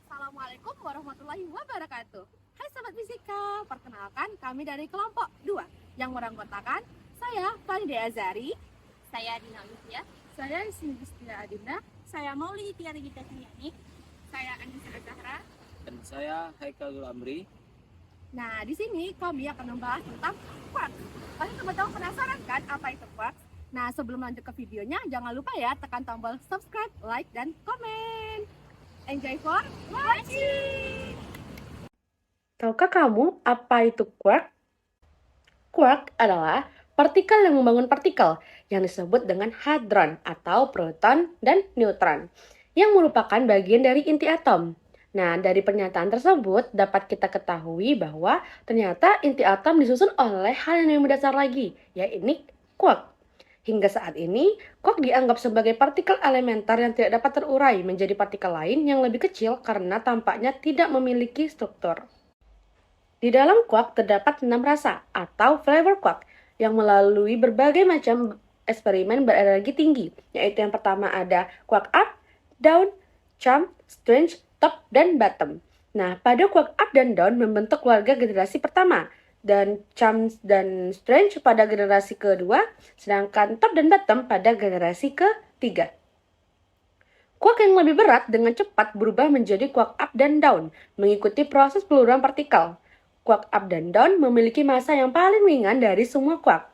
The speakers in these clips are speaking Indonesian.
Assalamualaikum warahmatullahi wabarakatuh. Hai Sobat Fisika, perkenalkan kami dari kelompok 2 yang beranggotakan saya Farida Azari, Saya Dina Olivia. Saya Singgustia Adinda. Saya Mauli Tiara Gita Triani. Saya Anissa Azahra. Dan saya Haikal Amri. Nah, di sini kami akan membahas tentang quark. Pasti teman-teman penasaran kan apa itu quark? Nah, sebelum lanjut ke videonya, jangan lupa ya tekan tombol subscribe, like, dan komen. Enjoy for watching! Tahukah kamu apa itu quark? Quark adalah partikel yang membangun partikel yang disebut dengan hadron atau proton dan neutron yang merupakan bagian dari inti atom. Nah, dari pernyataan tersebut dapat kita ketahui bahwa ternyata inti atom disusun oleh hal yang lebih mendasar lagi, yaitu quark. Hingga saat ini, quark dianggap sebagai partikel elementer yang tidak dapat terurai menjadi partikel lain yang lebih kecil karena tampaknya tidak memiliki struktur. Di dalam quark terdapat 6 rasa atau flavor quark yang melalui berbagai macam eksperimen berenergi tinggi, yaitu yang pertama ada quark up, down, jump, strange, top, dan bottom. Nah, pada quark up dan down membentuk keluarga generasi pertama, dan jump dan strange pada generasi kedua, sedangkan top dan bottom pada generasi ketiga. Quark yang lebih berat dengan cepat berubah menjadi quark up dan down, mengikuti proses peluruhan partikel. Quark up dan down memiliki massa yang paling ringan dari semua quark.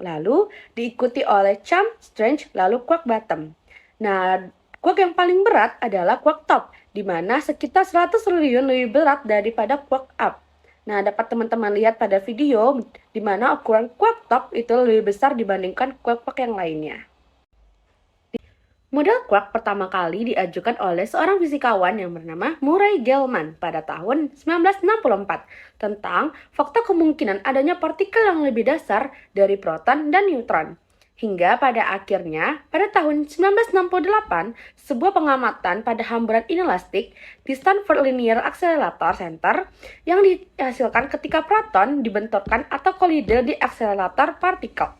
Lalu diikuti oleh jump, strange, lalu quark bottom. Nah, quark yang paling berat adalah quark top, di mana sekitar 100 triliun lebih berat daripada quark up. Nah, dapat teman-teman lihat pada video di mana ukuran quark top itu lebih besar dibandingkan quark-quark yang lainnya. Model quark pertama kali diajukan oleh seorang fisikawan yang bernama Murray Gell-Mann pada tahun 1964 tentang fakta kemungkinan adanya partikel yang lebih dasar dari proton dan neutron. Hingga pada akhirnya, pada tahun 1968, sebuah pengamatan pada hamburan inelastik di Stanford Linear Accelerator Center yang dihasilkan ketika proton dibenturkan atau kolide di akselerator partikel.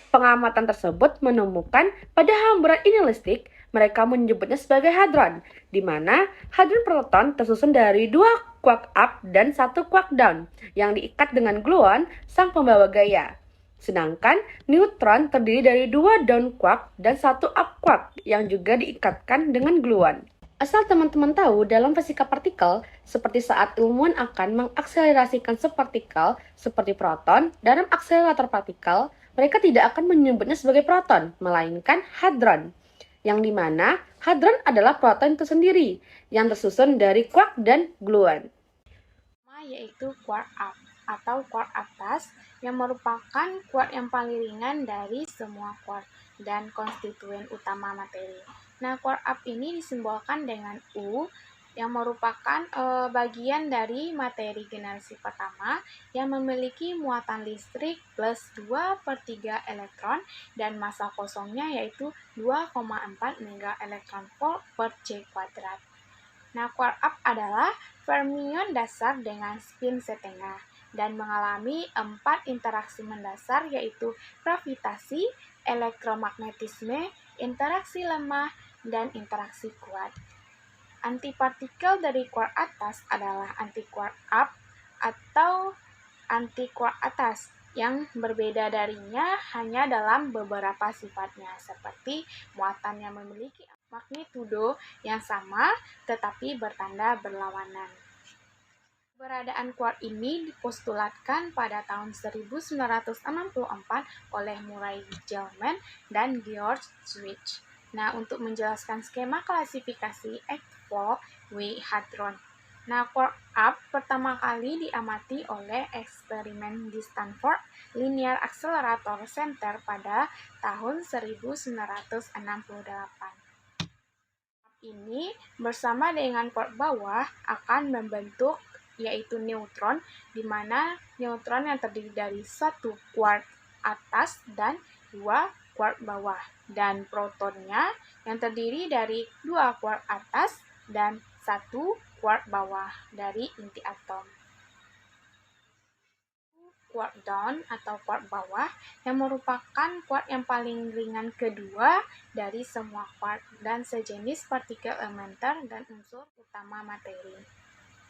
Pengamatan tersebut menemukan pada hamburan inelastik, mereka menyebutnya sebagai hadron, di mana hadron proton tersusun dari 2 quark up dan 1 quark down yang diikat dengan gluon, sang pembawa gaya. Sedangkan neutron terdiri dari 2 down quark dan 1 up quark yang juga diikatkan dengan gluon. Asal teman-teman tahu, dalam fisika partikel, seperti saat ilmuwan akan mengakselerasikan separtikel seperti proton dalam akselerator partikel, mereka tidak akan menyebutnya sebagai proton, melainkan hadron. Yang dimana hadron adalah proton itu sendiri, yang tersusun dari quark dan gluon. Yaitu quark up atau quark atas, yang merupakan quark yang paling ringan dari semua quark dan konstituen utama materi. Nah, quark up ini disimbolkan dengan U yang merupakan bagian dari materi generasi pertama yang memiliki muatan listrik plus 2/3 elektron dan massa kosongnya yaitu 2,4 MeV per C². Nah, quark up adalah fermion dasar dengan spin setengah dan mengalami 4 interaksi mendasar yaitu gravitasi, elektromagnetisme, interaksi lemah, dan interaksi kuat. Antipartikel dari quark atas adalah anti-quark up atau anti-quark atas yang berbeda darinya hanya dalam beberapa sifatnya seperti muatan yang memiliki magnitudo yang sama tetapi bertanda berlawanan. Keberadaan quark ini dipostulatkan pada tahun 1964 oleh Murray Gell-Mann dan George Schwitt. Nah, untuk menjelaskan skema klasifikasi H4 W hadron Nah, quark up pertama kali diamati oleh eksperimen di Stanford Linear Accelerator Center pada tahun 1968. Ini bersama dengan quark bawah akan membentuk yaitu neutron, di mana neutron yang terdiri dari satu quark atas dan dua quark bawah, dan protonnya yang terdiri dari dua quark atas dan satu quark bawah dari inti atom. Quark down atau quark bawah yang merupakan quark yang paling ringan kedua dari semua quark dan sejenis partikel elementer dan unsur utama materi.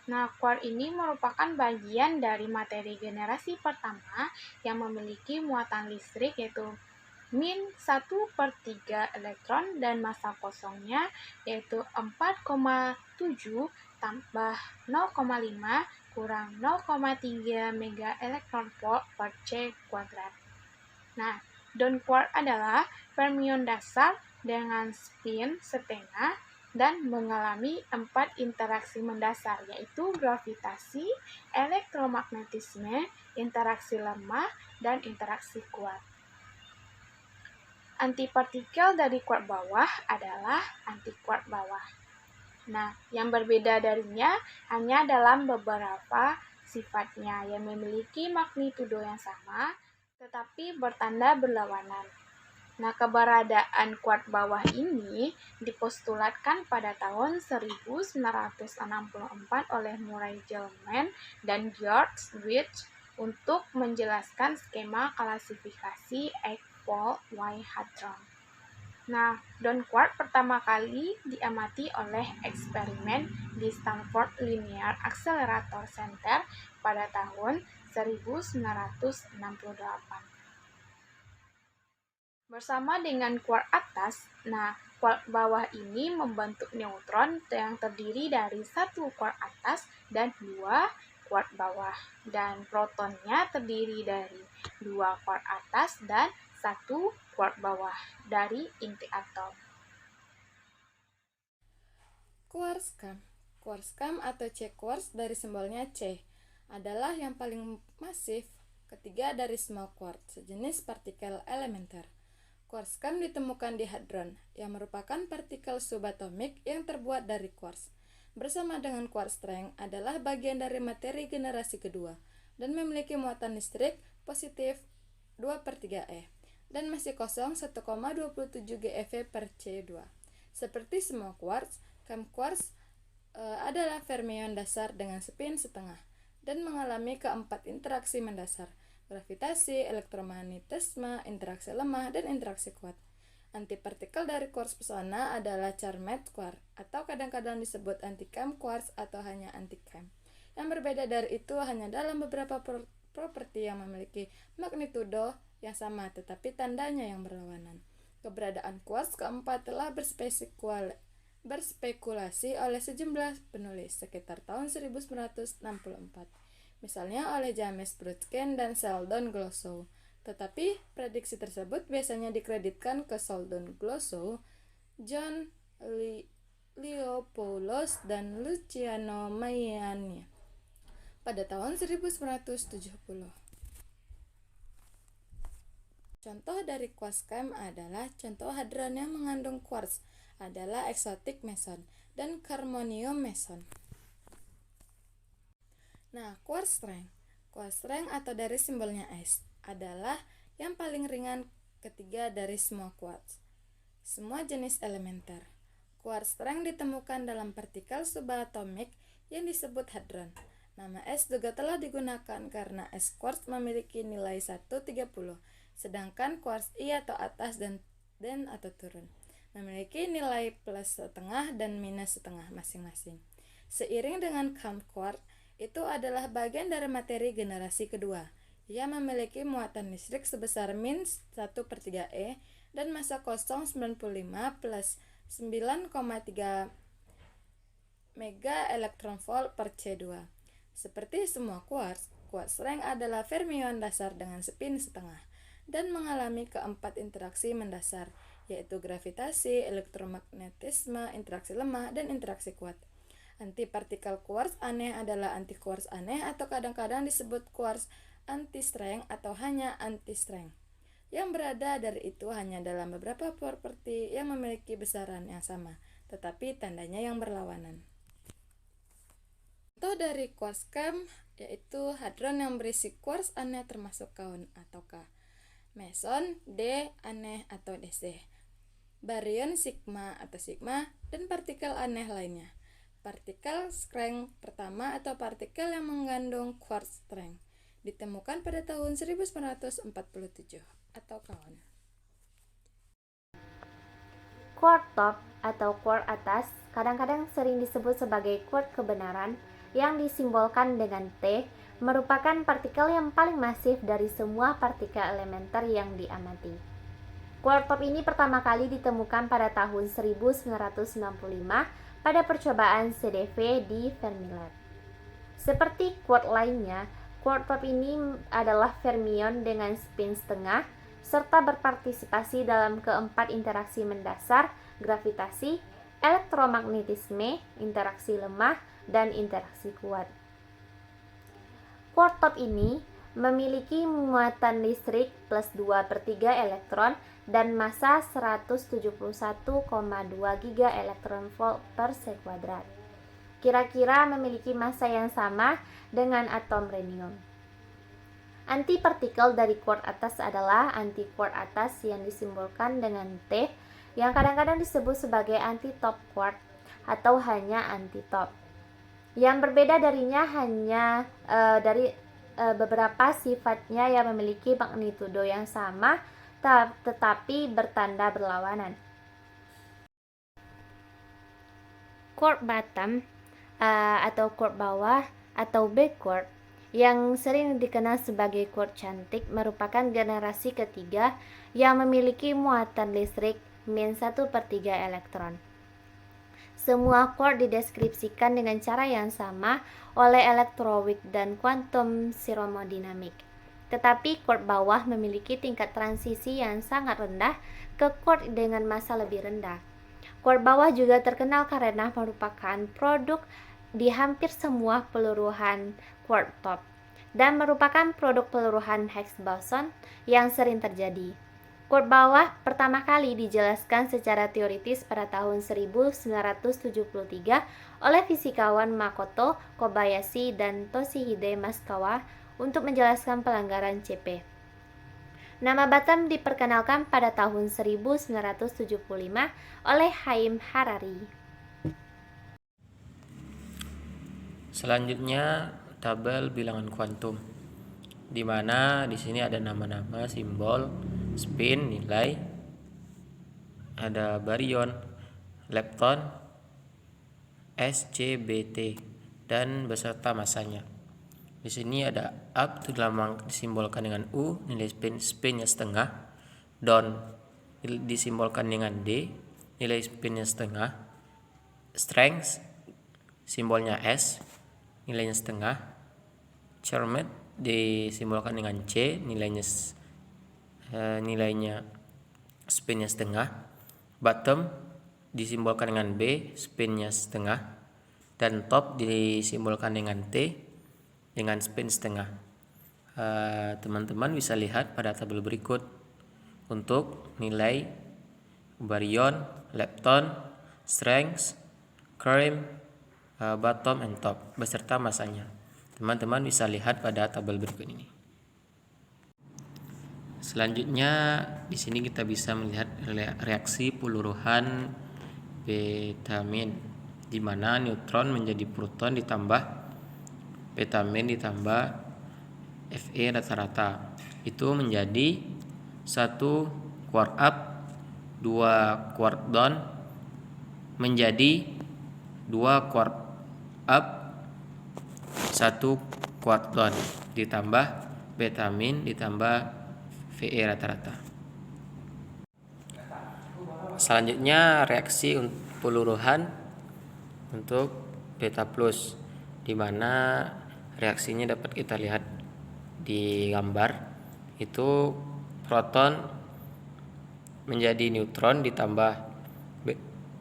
Nah, quark ini merupakan bagian dari materi generasi pertama yang memiliki muatan listrik yaitu min 1/3 elektron dan massa kosongnya yaitu 4,7 tambah 0,5 kurang 0,3 mega elektron volt per C kuadrat. Nah, down quark adalah fermion dasar dengan spin setengah dan mengalami 4 interaksi mendasar, yaitu gravitasi, elektromagnetisme, interaksi lemah, dan interaksi kuat. Antipartikel dari quark bawah adalah antiquark bawah. Nah, yang berbeda darinya hanya dalam beberapa sifatnya yang memiliki magnitudo yang sama, tetapi bertanda berlawanan. Nah, keberadaan quark bawah ini dipostulatkan pada tahun 1964 oleh Murray Gell-Mann dan George Witch untuk menjelaskan skema klasifikasi X-Paul-Y hadron. Nah, down quark pertama kali diamati oleh eksperimen di Stanford Linear Accelerator Center pada tahun 1968. Bersama dengan quark atas, quark bawah ini membentuk neutron yang terdiri dari satu quark atas dan dua quark bawah, dan protonnya terdiri dari dua quark atas dan satu quark bawah dari inti atom. Quarkscam. Quarkscam atau C-quarks dari simbolnya C adalah yang paling masif ketiga dari semua quarks, sejenis partikel elementer. Quarkscam ditemukan di hadron, yang merupakan partikel subatomik yang terbuat dari quarks. Bersama dengan quark strength adalah bagian dari materi generasi kedua dan memiliki muatan listrik positif 2/3 E dan masih kosong 1,27 GeV per C2. Seperti semua quarks, quarks adalah fermion dasar dengan spin setengah dan mengalami keempat interaksi mendasar: gravitasi, elektromagnetisme, interaksi lemah, dan interaksi kuat. Antipartikel dari quarks pesona adalah charmed quark, atau kadang-kadang disebut anti-Cam quarks atau hanya anti-Cam. Yang berbeda dari itu hanya dalam beberapa properti yang memiliki magnitudo yang sama tetapi tandanya yang berlawanan. Keberadaan quarks keempat telah berspekulasi oleh sejumlah penulis sekitar tahun 1964. Misalnya oleh James Brudkin dan Sheldon Glossow. Tetapi prediksi tersebut biasanya dikreditkan ke Sheldon Glossow, John Leopoulos, dan Luciano Maiani pada tahun 1970. Contoh dari quarkscam adalah contoh hadron yang mengandung quarks adalah exotic meson dan carbonium meson. Nah, quark strength atau dari simbolnya S adalah yang paling ringan ketiga dari semua quarks, semua jenis elementer. Quark strength ditemukan dalam partikel subatomik yang disebut hadron. Nama S juga telah digunakan karena S quarks memiliki nilai 1/30, sedangkan quarks I atau atas dan atau turun memiliki nilai plus setengah dan minus setengah masing-masing. Seiring dengan Cam quark itu adalah bagian dari materi generasi kedua. Ia memiliki muatan listrik sebesar min 1/3 E dan massa kosong 95 plus 9,3 mega elektron volt per C2. Seperti semua quarks, quark strength adalah fermion dasar dengan spin setengah dan mengalami keempat interaksi mendasar, yaitu gravitasi, elektromagnetisme, interaksi lemah, dan interaksi kuat. Antipartikel quarks aneh adalah anti-quarks aneh atau kadang-kadang disebut quarks anti-strength atau hanya anti-strength. Yang berada dari itu hanya dalam beberapa properti yang memiliki besaran yang sama, tetapi tandanya yang berlawanan. Contoh dari quarks camp yaitu hadron yang berisi quarks aneh termasuk kaon atau K, meson D aneh atau DC, baryon sigma atau sigma, dan partikel aneh lainnya. Partikel strength pertama atau partikel yang mengandung quarks strength ditemukan pada tahun 1947 atau kawan. Quark top atau quark atas kadang-kadang sering disebut sebagai quark kebenaran yang disimbolkan dengan T, merupakan partikel yang paling masif dari semua partikel elementer yang diamati. Quark top ini pertama kali ditemukan pada tahun 1965 pada percobaan CDV di Fermilab. Seperti quark lainnya, quark top ini adalah fermion dengan spin setengah serta berpartisipasi dalam keempat interaksi mendasar, gravitasi, elektromagnetisme, interaksi lemah, dan interaksi kuat. Quark top ini memiliki muatan listrik plus 2/3 elektron dan massa 171,2 giga elektron volt per sekuadrat. Kira-kira memiliki massa yang sama dengan atom rhenium. Antipartikel dari quark atas adalah anti-quark atas yang disimbolkan dengan T, yang kadang-kadang disebut sebagai anti-top quark atau hanya anti-top. Yang berbeda darinya hanya dari beberapa sifatnya yang memiliki magnitudo yang sama tetapi bertanda berlawanan. Quark bottom atau quark bawah atau big quark yang sering dikenal sebagai quark cantik merupakan generasi ketiga yang memiliki muatan listrik min 1/3 elektron. Semua quark dideskripsikan dengan cara yang sama oleh elektroweak dan kuantum thermodinamik. Tetapi quark bawah memiliki tingkat transisi yang sangat rendah ke quark dengan massa lebih rendah. Quark bawah juga terkenal karena merupakan produk di hampir semua peluruhan quark top dan merupakan produk peluruhan Higgs boson yang sering terjadi. Quark bawah pertama kali dijelaskan secara teoritis pada tahun 1973 oleh fisikawan Makoto Kobayashi dan Toshihide Masukawa untuk menjelaskan pelanggaran CP. Nama bottom diperkenalkan pada tahun 1975 oleh Haim Harari. Selanjutnya tabel bilangan kuantum, di mana di sini ada nama-nama, simbol, spin, nilai, ada baryon, lepton, SCBT, dan beserta masanya. Di sini ada up itu disimbolkan dengan U, nilai spinnya setengah, down disimbolkan dengan D, nilai spinnya setengah, strength simbolnya S, nilainya setengah, charmed disimbolkan dengan C, nilainya spinnya setengah, bottom disimbolkan dengan B, spinnya setengah, dan top disimbolkan dengan T dengan spin setengah. Teman-teman bisa lihat pada tabel berikut untuk nilai baryon, lepton, strength, current, bottom, and top beserta masanya. Teman-teman bisa lihat pada tabel berikut ini. Selanjutnya di sini kita bisa melihat reaksi peluruhan betamin, di mana neutron menjadi proton ditambah betamin ditambah Fe rata-rata itu menjadi 1 quark up, 2 quark down menjadi 2 quark up, 1 quark down ditambah betamin ditambah Fe rata-rata. Selanjutnya reaksi peluruhan untuk beta plus, di mana reaksinya dapat kita lihat di gambar. Itu proton menjadi neutron ditambah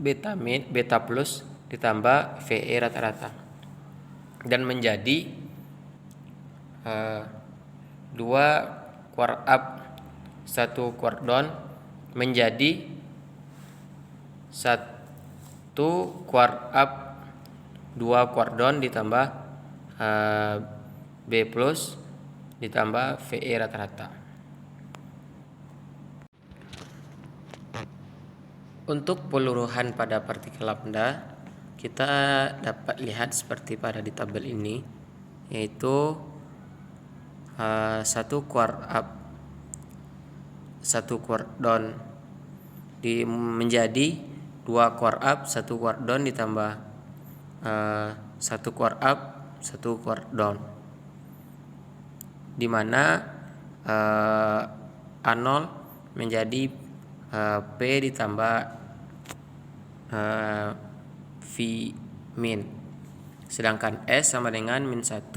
beta plus ditambah VE rata-rata dan menjadi 2 quark up 1 quark down menjadi 1 quark up 2 quark down ditambah B plus ditambah VE rata-rata. Untuk peluruhan pada partikel lambda kita dapat lihat seperti pada di tabel ini, yaitu 1 quark up 1 quark down menjadi 2 quark up 1 quark down ditambah 1 quark up 1 quark down, dimana A0 menjadi P ditambah V min, sedangkan S sama dengan min 1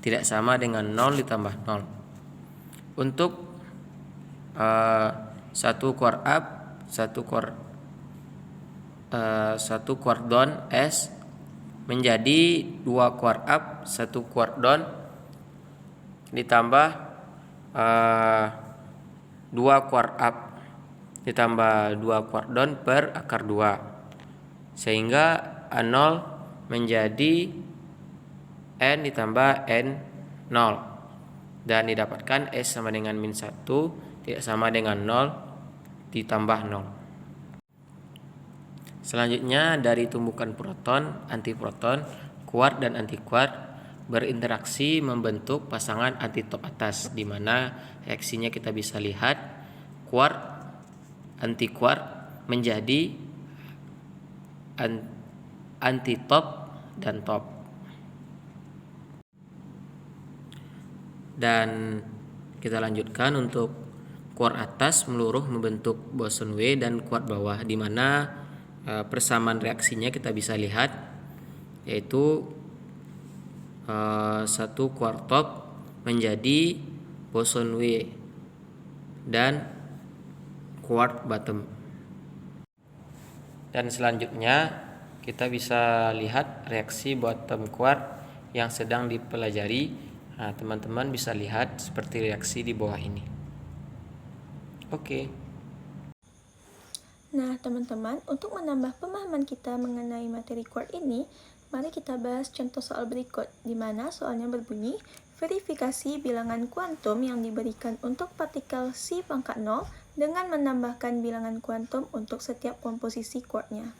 tidak sama dengan 0 ditambah 0. Untuk 1 quark up 1 quark down S menjadi 2 quark up 1 quark down ditambah 2 quark up ditambah 2 quark down per akar 2, sehingga A0 menjadi N ditambah N0 dan didapatkan S sama dengan min 1 tidak sama dengan 0 ditambah 0. Selanjutnya dari tumbukan proton, antiproton, quark dan antiquark berinteraksi membentuk pasangan antitop atas, di mana reaksinya kita bisa lihat quark antiquark menjadi antitop dan top. Dan kita lanjutkan untuk quark atas meluruh membentuk boson W dan quark bawah, di mana persamaan reaksinya kita bisa lihat, yaitu 1 quark top menjadi boson W dan quark bottom. Dan selanjutnya kita bisa lihat reaksi bottom quark yang sedang dipelajari. Nah, teman-teman bisa lihat seperti reaksi di bawah ini. Oke. Nah, teman-teman, untuk menambah pemahaman kita mengenai materi quark ini, mari kita bahas contoh soal berikut, di mana soalnya berbunyi, verifikasi bilangan kuantum yang diberikan untuk partikel C pangkat 0 dengan menambahkan bilangan kuantum untuk setiap komposisi quarknya.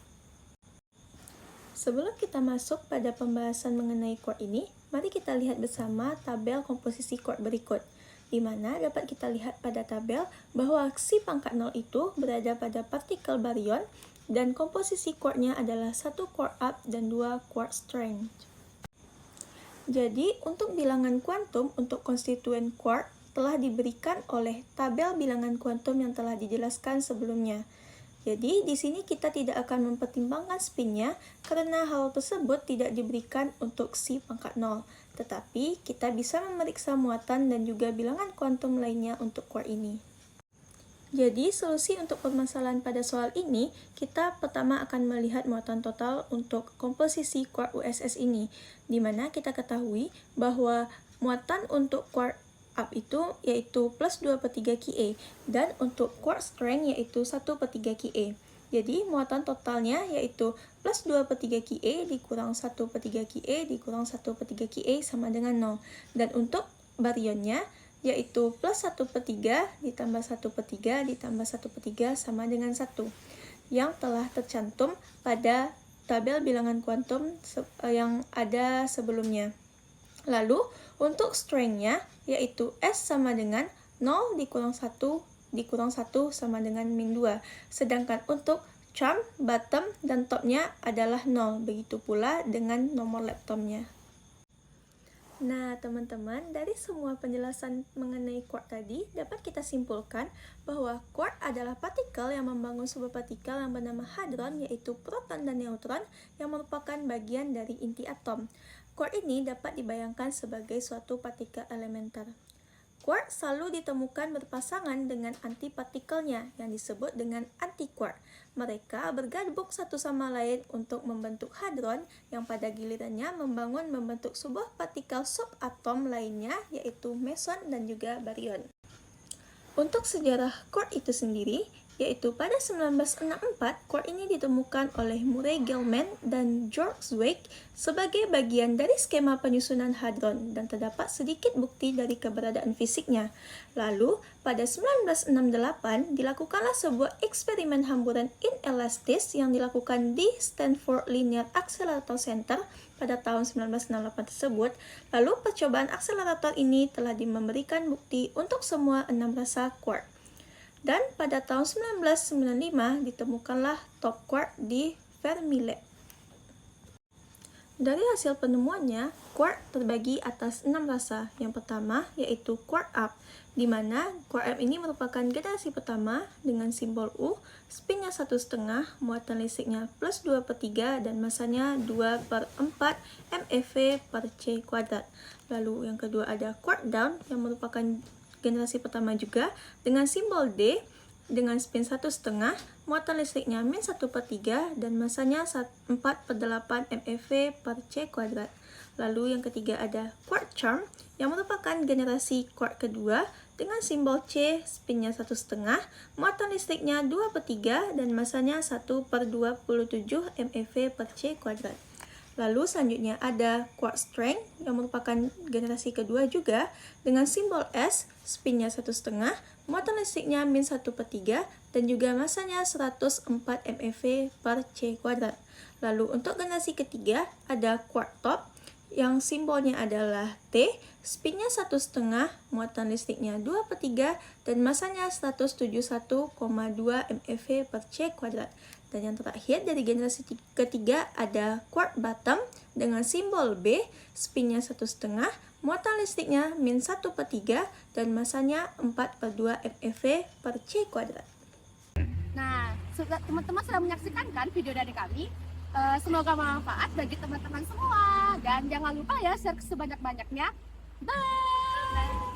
Sebelum kita masuk pada pembahasan mengenai quark ini, mari kita lihat bersama tabel komposisi quark berikut, di mana dapat kita lihat pada tabel bahwa C pangkat 0 itu berada pada partikel baryon dan komposisi quarknya adalah 1 quark up dan 2 quark strength. Jadi, untuk bilangan kuantum untuk konstituen quark telah diberikan oleh tabel bilangan kuantum yang telah dijelaskan sebelumnya. Jadi, di sini kita tidak akan mempertimbangkan spinnya karena hal tersebut tidak diberikan untuk C pangkat 0. Tetapi, kita bisa memeriksa muatan dan juga bilangan kuantum lainnya untuk quark ini. Jadi, solusi untuk permasalahan pada soal ini, kita pertama akan melihat muatan total untuk komposisi quark USS ini, di mana kita ketahui bahwa muatan untuk quark up itu yaitu plus 2/3 Ka dan untuk quark strength yaitu 1/3 Ka. Jadi muatan totalnya yaitu plus 2/3 Ka dikurang 1/3 Ka dikurang 1/3 Ka sama dengan 0. Dan untuk baryonnya yaitu plus 1/3 ditambah 1/3 ditambah 1/3 sama dengan 1 yang telah tercantum pada tabel bilangan kuantum yang ada sebelumnya. Lalu untuk strength-nya yaitu S sama dengan 0 dikurang 1 dikurang 1 sama dengan min 2. Sedangkan untuk charm, bottom, dan topnya adalah 0. Begitu pula dengan nomor leptomnya. Nah, teman-teman, dari semua penjelasan mengenai quark tadi, dapat kita simpulkan bahwa quark adalah partikel yang membangun sebuah partikel yang bernama hadron, yaitu proton dan neutron, yang merupakan bagian dari inti atom. Quark ini dapat dibayangkan sebagai suatu partikel elementer. Quark selalu ditemukan berpasangan dengan antipartikelnya yang disebut dengan antiquark. Mereka bergabung satu sama lain untuk membentuk hadron yang pada gilirannya membentuk sebuah partikel subatom lainnya yaitu meson dan juga baryon. Untuk sejarah quark itu sendiri, yaitu pada 1964, quark ini ditemukan oleh Murray Gell-Mann dan George Zweig sebagai bagian dari skema penyusunan hadron dan terdapat sedikit bukti dari keberadaan fisiknya. Lalu, pada 1968, dilakukanlah sebuah eksperimen hamburan inelastis yang dilakukan di Stanford Linear Accelerator Center pada tahun 1968 tersebut. Lalu, percobaan akselerator ini telah memberikan bukti untuk semua 6 rasa quark. Dan pada tahun 1995 ditemukanlah top quark di Fermilab. Dari hasil penemuannya, quark terbagi atas 6 rasa. Yang pertama yaitu quark up, di mana quark up ini merupakan generasi pertama dengan simbol U, spinnya 1,5, muatan listriknya plus 2/3 dan masanya 2/4 MeV/C². Lalu yang kedua ada quark down yang merupakan generasi pertama juga dengan simbol D dengan spin 1,5, muatan listriknya min 1/3 dan masanya 4/8 MeV/C². Lalu yang ketiga ada quark charm yang merupakan generasi quark kedua dengan simbol C, spinnya 1,5, muatan listriknya 2/3 dan masanya 1/27 MeV/C². Lalu selanjutnya ada quark strength yang merupakan generasi kedua juga dengan simbol S, spinnya 1,5, muatan listriknya min 1/3 dan juga masanya 104 MeV/C². Lalu untuk generasi ketiga ada quark top yang simbolnya adalah T, spinnya 1,5, muatan listriknya 2/3 dan masanya 171,2 MeV/C². Dan yang terakhir dari generasi ketiga ada quark bottom dengan simbol B, spinnya 1,5, muatan listriknya min 1/3 dan masanya 4/2 MeV/C². Nah, teman-teman sudah menyaksikan kan video dari kami? Semoga bermanfaat bagi teman-teman semua. Dan jangan lupa ya share sebanyak-banyaknya. Bye!